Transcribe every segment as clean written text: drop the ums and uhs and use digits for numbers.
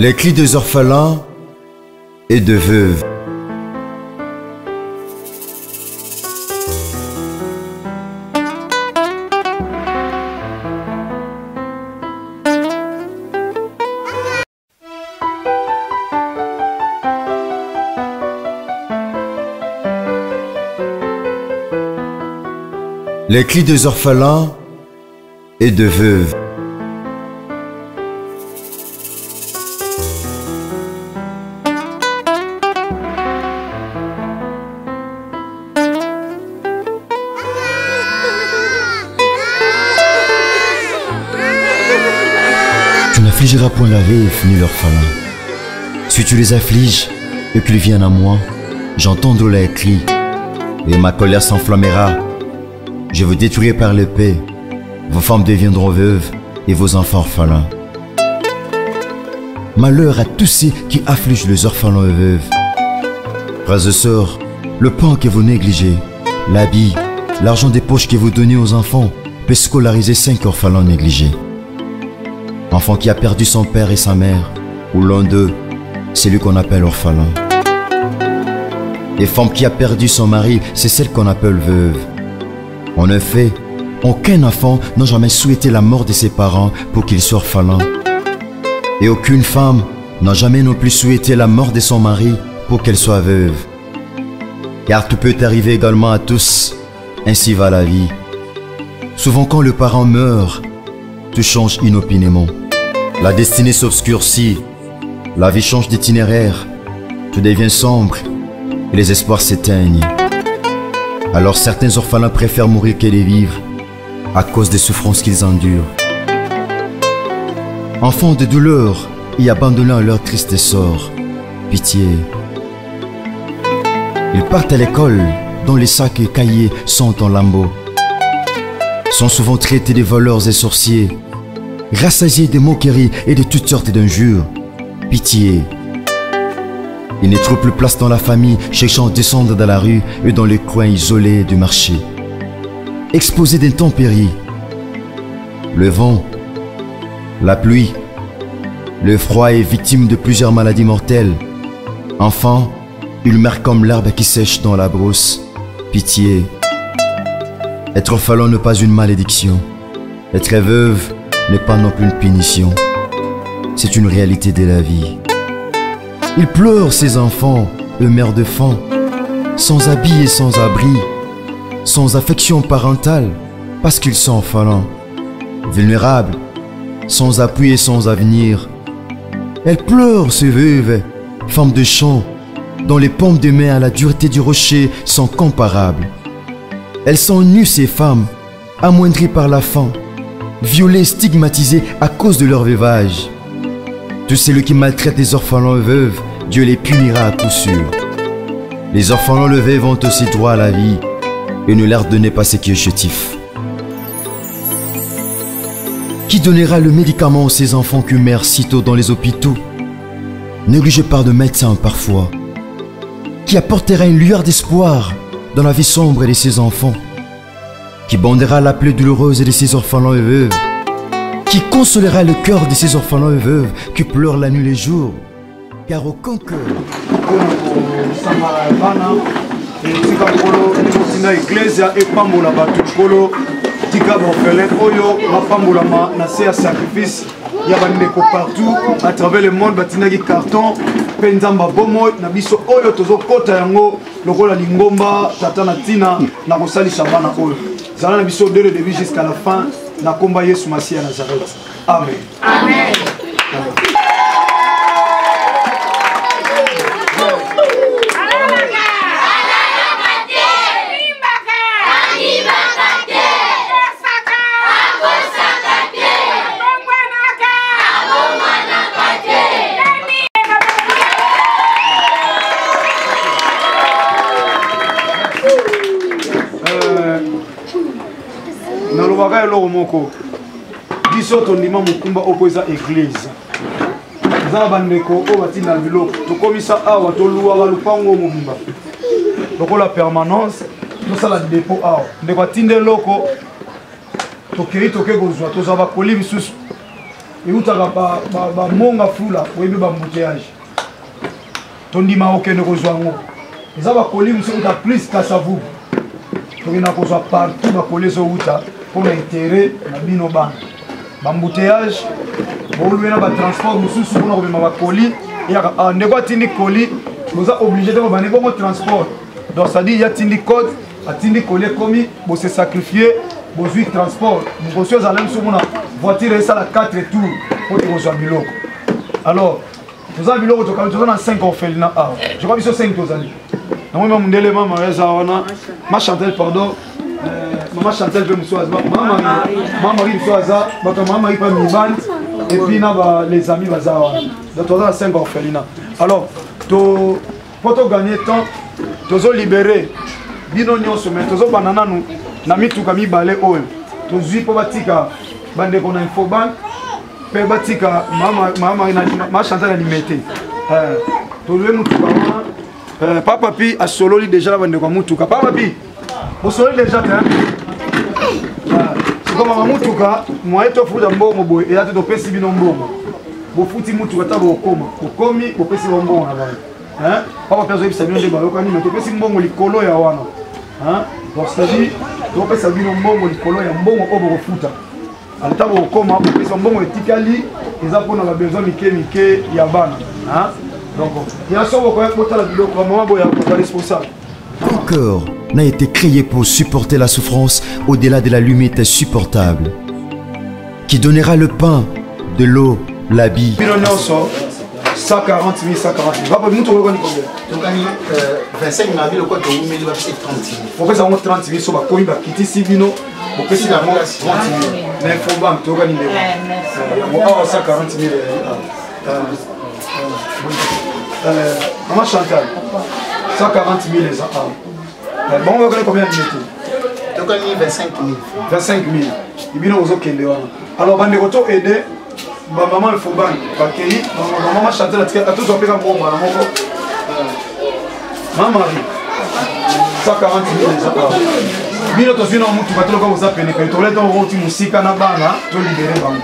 Les cris des orphelins et de veuves. Les cris des orphelins et de veuves. Tu n'affligeras point la veuve ni l'orphelin. Si tu les affliges et qu'ils viennent à moi, j'entendrai leurs cris et ma colère s'enflammera. Je vous détruirai par l'épée. Vos femmes deviendront veuves et vos enfants orphelins. Malheur à tous ceux qui affligent les orphelins et veuves. Frères et sœurs, le pain que vous négligez, l'habit, l'argent des poches que vous donnez aux enfants peut scolariser 5 orphelins négligés. Enfant qui a perdu son père et sa mère, ou l'un d'eux, c'est lui qu'on appelle orphelin. Et femme qui a perdu son mari, c'est celle qu'on appelle veuve. En effet, aucun enfant n'a jamais souhaité la mort de ses parents pour qu'il soit orphelin. Et aucune femme n'a jamais non plus souhaité la mort de son mari pour qu'elle soit veuve. Car tout peut arriver également à tous, ainsi va la vie. Souvent quand le parent meurt, tout change inopinément. La destinée s'obscurcit, la vie change d'itinéraire, tout devient sombre et les espoirs s'éteignent. Alors certains orphelins préfèrent mourir que de vivre à cause des souffrances qu'ils endurent. Enfants de douleur et abandonnés à leur triste sort, pitié. Ils partent à l'école dont les sacs et cahiers sont en lambeaux. Sont souvent traités de voleurs et sorciers, rassasiés de moqueries et de toutes sortes d'injures. Pitié. Ils ne trouvent plus place dans la famille, cherchant à descendre dans la rue et dans les coins isolés du marché. Exposés d'intempéries, le vent, la pluie, le froid et victimes de plusieurs maladies mortelles. Enfin, ils meurent comme l'herbe qui sèche dans la brousse. Pitié. Être orphelin n'est pas une malédiction. Être veuve n'est pas non plus une punition. C'est une réalité de la vie. Ils pleurent ces enfants, eux mères de faim, sans habit et sans abri, sans affection parentale, parce qu'ils sont orphelins, vulnérables, sans appui et sans avenir. Elles pleurent ces veuves, femmes de champ, dont les paumes de main à la dureté du rocher sont comparables. Elles sont nues ces femmes, amoindries par la faim, violées, stigmatisées à cause de leur veuvage. Tous ceux qui maltraitent les orphelins et veuves, Dieu les punira à coup sûr. Les orphelins et veuves ont aussi droit à la vie et ne leur donnez pas ce qui est chétif. Qui donnera le médicament à ces enfants qui meurent si tôt dans les hôpitaux, négligés par de médecins parfois? Qui apportera une lueur d'espoir dans la vie sombre de ces enfants? Qui bandera la plaie douloureuse de ces orphelins et veuves? Qui consolera le cœur de ces orphelins et veuves qui pleurent la nuit et les jours? Car aucun cœur. Partout à travers le monde, batinaki carton, penzamba bomo, na biso oyo tozo kota yango, lokola lingomba, tatana tina, na kosali shabana oyo. Zala na biso dès le début jusqu'à la fin, na komba Yesu Masi à Nazareth. Amen. Amen. Nalobaka eloko moko biso tondima mokumba opoza église za bandeko o batina biloko tokomisa awa toluwa lupango mobimba lokola permanence tosala dépôt awa ndeko atinde loko tokei toke kozwa tozwa bakoli bisusu eutaka bamonga fula oyebi bambouteillage tondima okende kozwa yango eza bakoli mosu euta plus kasavubu tokenda kozwa partout bakoli ezouta mpona intere na bino bana bambouteillage boolwe na batransport mosusu mpona komema bakoli eyaka ndeko atindi koli boza oblige te kobane bongo transport donc c'est-à-dire yatindi code atindi koli ekomi bose sacrifier bozwi transport mokosi ezala mosu mpona voiture esala 4 tours po tokozwa biloko alors toza biloko toza na 5 orphelinat awa je crois biso 5 tozali namoi mundele mama eza wana ma Chantel pardon mama Chantel mpe mosu aza mama Marie mosu aza bato mama Marie mpe mibandi et puis na les amis baza wana donc toza na 5 orphelinat alors po togagner temps tozolibere bino nyonso mais tozobanda nanu na mituka mibale oyo tozwi mpo batika bandeko na infobank mpe batika ma Chantal alimete tozwi mutuka wana papa pi asololi déjà na bandeko ya mutuka papa pi bosololi déjà te sikomama mutuka mwaye tofuta mbongo boye eya te topesi bino mbongo bofuti mutuka ta bokoma bokomi bopesi bombongo na bano papa pi azoyebisa bino nde bayokani me topesi mbongo likolo ya wana donc c'est-à-dire topesa bino mbongo likolo ya mbongo oyo bokofuta aleta bokoma bopesa mbongo etikali eza mpona babesoin mike ya bana donc ya so bokoya kotala biloko bamama boya ba responsable. Ton cœur n'a été créé pour supporter la souffrance au-delà de la limite supportable, qui donnera le pain, de l'eau, l'habit. 140 000, 140 000. Papa, nous trouvons combien? 25 000, le code de 30 000. Pourquoi ça 30 000 sur Bakoui, Bakiti, Sibino, pour que c'est la 30 000. Mais il faut pas, tu organises. 140 000. Maman Chantal, 140 000 les enfants. Bon, on va gagner combien de minutes? Tu gagnes 25 000. 25 000. Il vient aux autres. Alors, on va aider. Maman, il faut bien. Maman Chantal, tu as tous appelé comme moi. Maman, 140 000 les enfants. Bino to zino mutu batolo ko za pene pene to leto roti musika na bana to libérer bango.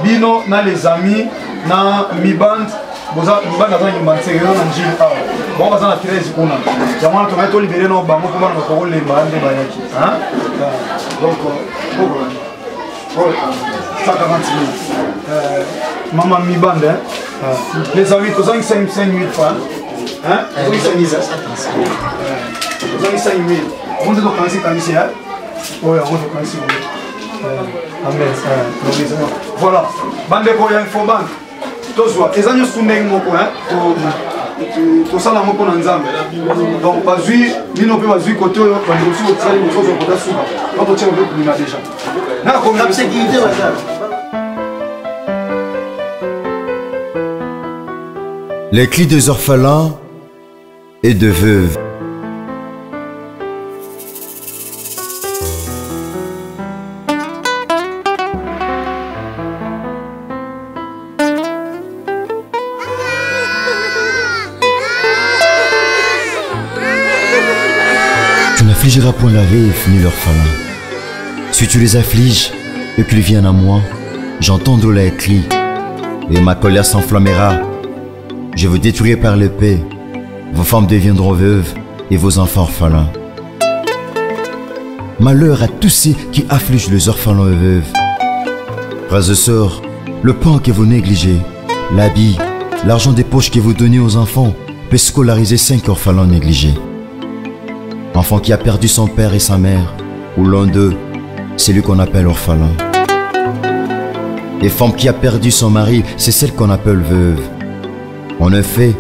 Bino na les amis na mi band boza bana za nyumba nsege na njili awa. Bon baza na 13 kuna. Jamana to meto libérer no bango ko bana ko le mbande ba yaki. Donc 140 000. Maman mi band les amis to 5 000 francs. Oui, c'est mis ça. 5 000. On doit commencer comme ici. Oui, on doit commencer. Amen. Voilà. Bande ko ya infobank. Tozwa. Ezanyo sundeng moko to sala moko na nzambe. Donc bazui bino pe bazui koto yo bande ko su tsali ko zo ko da suka. On peut tirer le plus déjà. Na ko na sécurité bazar. Les cris des orphelins et de veuves. Tu n'affligeras point la veuve ni l'orphelin. Si tu les affliges et qu'ils viennent à moi, j'entendrai les cris et ma colère s'enflammera. Je vous détruirai par l'épée. Vos femmes deviendront veuves et vos enfants orphelins. Malheur à tous ceux qui affligent les orphelins et veuves. Frères et sœurs, le pain que vous négligez, l'habit, l'argent des poches que vous donnez aux enfants peut scolariser 5 orphelins négligés. Enfant qui a perdu son père et sa mère, ou l'un d'eux, c'est lui qu'on appelle orphelin. Et femme qui a perdu son mari, c'est celle qu'on appelle veuve. En effet,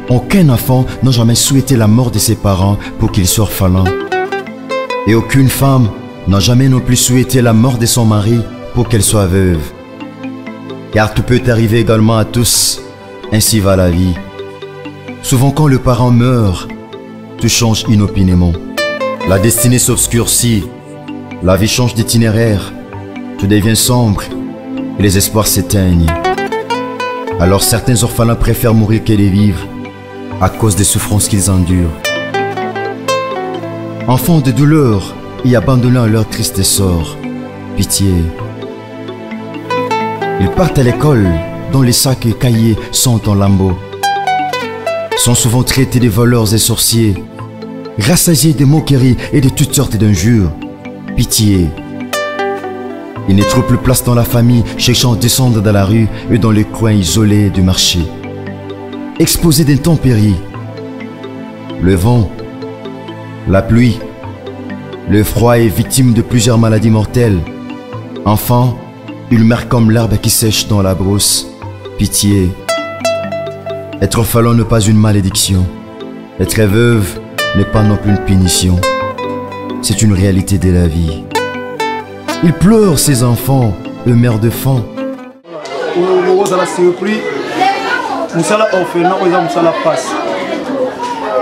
aucun enfant n'a jamais souhaité la mort de ses parents pour qu'il soit orphelin. Et aucune femme n'a jamais non plus souhaité la mort de son mari pour qu'elle soit veuve. Car tout peut arriver également à tous, ainsi va la vie. Souvent quand le parent meurt, tout change inopinément. La destinée s'obscurcit, la vie change d'itinéraire, tout devient sombre et les espoirs s'éteignent. Alors certains orphelins préfèrent mourir que de vivre à cause des souffrances qu'ils endurent. Enfants de douleur et abandonnés à leur triste sort, pitié. Ils partent à l'école dont les sacs et cahiers sont en lambeaux. Sont souvent traités de voleurs et sorciers, rassasiés de moqueries et de toutes sortes d'injures. Pitié. Ils ne trouvent plus place dans la famille, cherchant à descendre dans la rue et dans les coins isolés du marché. Exposés d'intempéries, le vent, la pluie, le froid et victimes de plusieurs maladies mortelles. Enfants, ils meurent comme l'herbe qui sèche dans la brousse. Pitié. Être orphelin n'est pas une malédiction. Être veuve n'est pas non plus une punition. C'est une réalité de la vie. Ils pleurent ces enfants, eux mères de faim. Musala orphelin oza musala passe.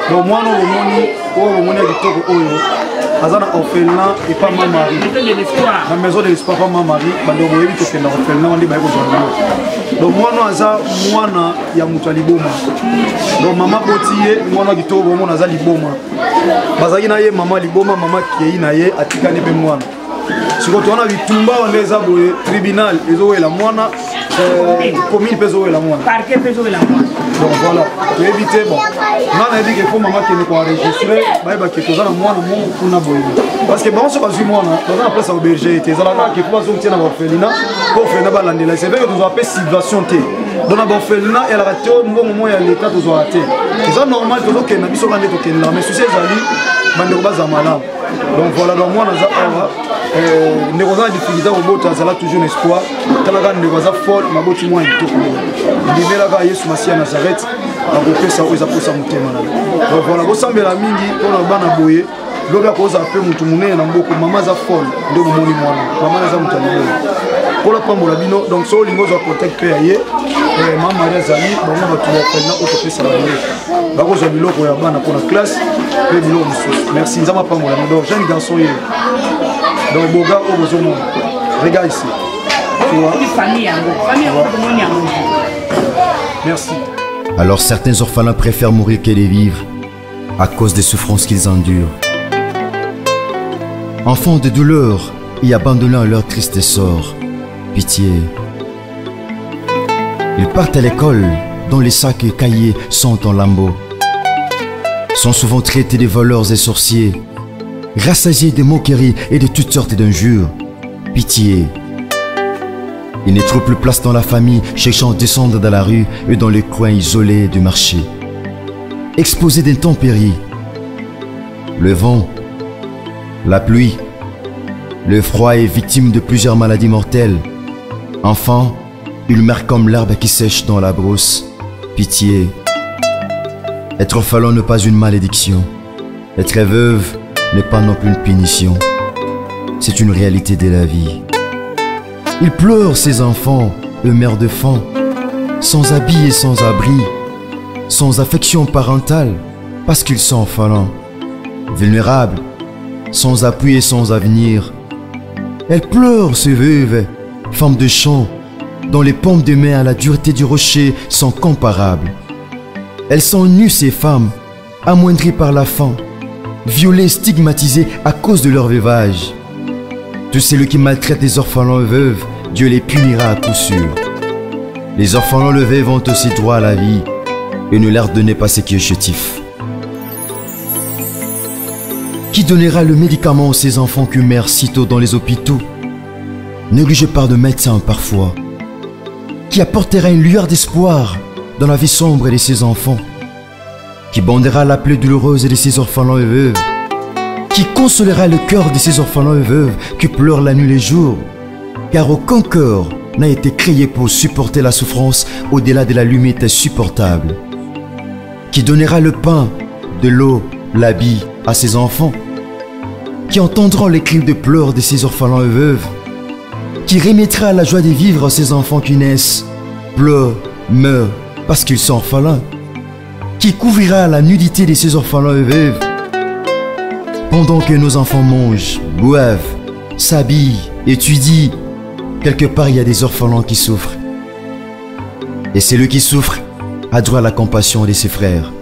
Donc moi non omoni kitoko oyo aza na orphelin et pas ma mari. La maison de l'espoir pas ma mari, bando boyebi to kenda orphelin ndi ba ko zwa. Donc moi non aza mwana ya mutu liboma. Donc mama botiye mwana kitoko mona aza liboma. Bazaki na ye mama liboma, mama kei na ye atikani pe mwana. Siko to na bitumba ondeza boye tribunal ezowela mwana. Commune peso et la moine. Parquet peso et la moine. Donc voilà, pour éviter, bon, on a dit qu'il faut maman qui nous enregistrer, bah que tout ça la moine pour na boire. Parce que bon, c'est pas du moine, dans la place au berger, t'es là qui faut sortir dans l'orphelinat pour faire na balandela. C'est vrai que nous appelle subvention té. Dans l'orphelinat, elle a raté au moment il y a l'état de raté. C'est ça normal que nous na biso kande to kenla, mais souci ezali bande ko bazamala. Donc voilà, donc moi na za awa ne rozana difficulté au bota zala toujours un espoir. Talaga ne roza folle ma boti moi tout. Libela ka Yesu Masia Nazareth a kopesa oza posa mutema na. Donc voilà, bo sambela mingi pona bana boye. Loba ko za pe mutu munene na mboko mama za folle ndo moni mwana. Mama za mutali. Pour pambola bino donc so lingo za contact pe aye. Mama Maria Zali bango batu ya pena okopesa la boye. Bako za biloko ya bana pona classe pe biloko mususu. Merci nzama pambola donc jeune garçon ye. Donc Boga au besoin. Regarde ici. Merci. Alors certains orphelins préfèrent mourir que de vivre à cause des souffrances qu'ils endurent. Enfants de douleur et abandonnés à leur triste sort. Pitié. Ils partent à l'école dont les sacs et cahiers sont en lambeaux. Sont souvent traités de voleurs et sorciers, rassasiés de moqueries et de toutes sortes d'injures. Pitié. Ils ne trouvent plus place dans la famille, cherchant à descendre dans la rue et dans les coins isolés du marché. Exposés d'intempéries, le vent, la pluie, le froid et victimes de plusieurs maladies mortelles. Enfants, ils meurent comme l'herbe qui sèche dans la brousse. Pitié. Être orphelin n'est pas une malédiction. Être veuve n'est pas non plus une punition. C'est une réalité de la vie. Ils pleurent ces enfants, eux mères de faim, sans habits et sans abri, sans affection parentale, parce qu'ils sont orphelins, vulnérables, sans appui et sans avenir. Elles pleurent ces veuves, femmes de champ, dont les paumes de main à la dureté du rocher sont comparables. Elles sont nues ces femmes, amoindries par la faim, violées, stigmatisées à cause de leur veuvage. Tous celui qui maltraite les orphelins et veuves, Dieu les punira à coup sûr. Les orphelins et veuves ont aussi droit à la vie et ne leur donnez pas ce qui est chétif. Qui donnera le médicament à ces enfants qui meurent si tôt dans les hôpitaux, négligés par de médecins parfois? Qui apportera une lueur d'espoir dans la vie sombre de ces enfants? Qui bandera la plaie douloureuse de ces orphelins et veuves? Qui consolera le cœur de ces orphelins et veuves qui pleurent la nuit et les jours? Car aucun cœur n'a été créé pour supporter la souffrance au-delà de la limite insupportable. Qui donnera le pain, de l'eau, l'habit à ces enfants? Qui entendront les cris de pleurs de ces orphelins et veuves? Qui remettra la joie de vivre à ces enfants qui naissent, pleurent, meurent parce qu'ils sont orphelins? Qui couvrira la nudité de ces orphelins et veuves? Pendant que nos enfants mangent, boivent, s'habillent, étudient, quelque part il y a des orphelins qui souffrent. Et celui qui souffre a droit à la compassion de ses frères.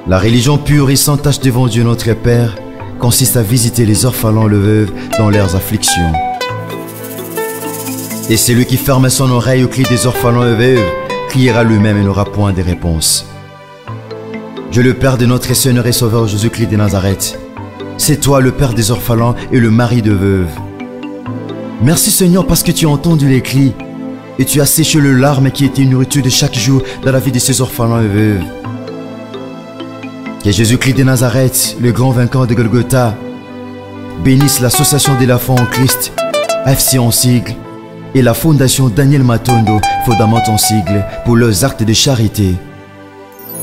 La religion pure et sans tache devant Dieu notre Père consiste à visiter les orphelins et les veuves dans leurs afflictions. Et celui qui ferme son oreille au cri des orphelins et veuves criera lui-même et n'aura point de réponse. Dieu le Père de notre Seigneur et Sauveur Jésus-Christ de Nazareth, c'est toi le Père des orphelins et le mari de veuves. Merci Seigneur parce que tu as entendu les cris et tu as séché le larme qui était une nourriture de chaque jour dans la vie de ces orphelins et veuves. Que Jésus-Christ de Nazareth, le grand vainqueur de Golgotha, bénisse l'association de la foi en Christ, AFC en sigle, et la fondation Daniel Matondo, fondament en sigle, pour leurs actes de charité.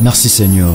Merci Seigneur.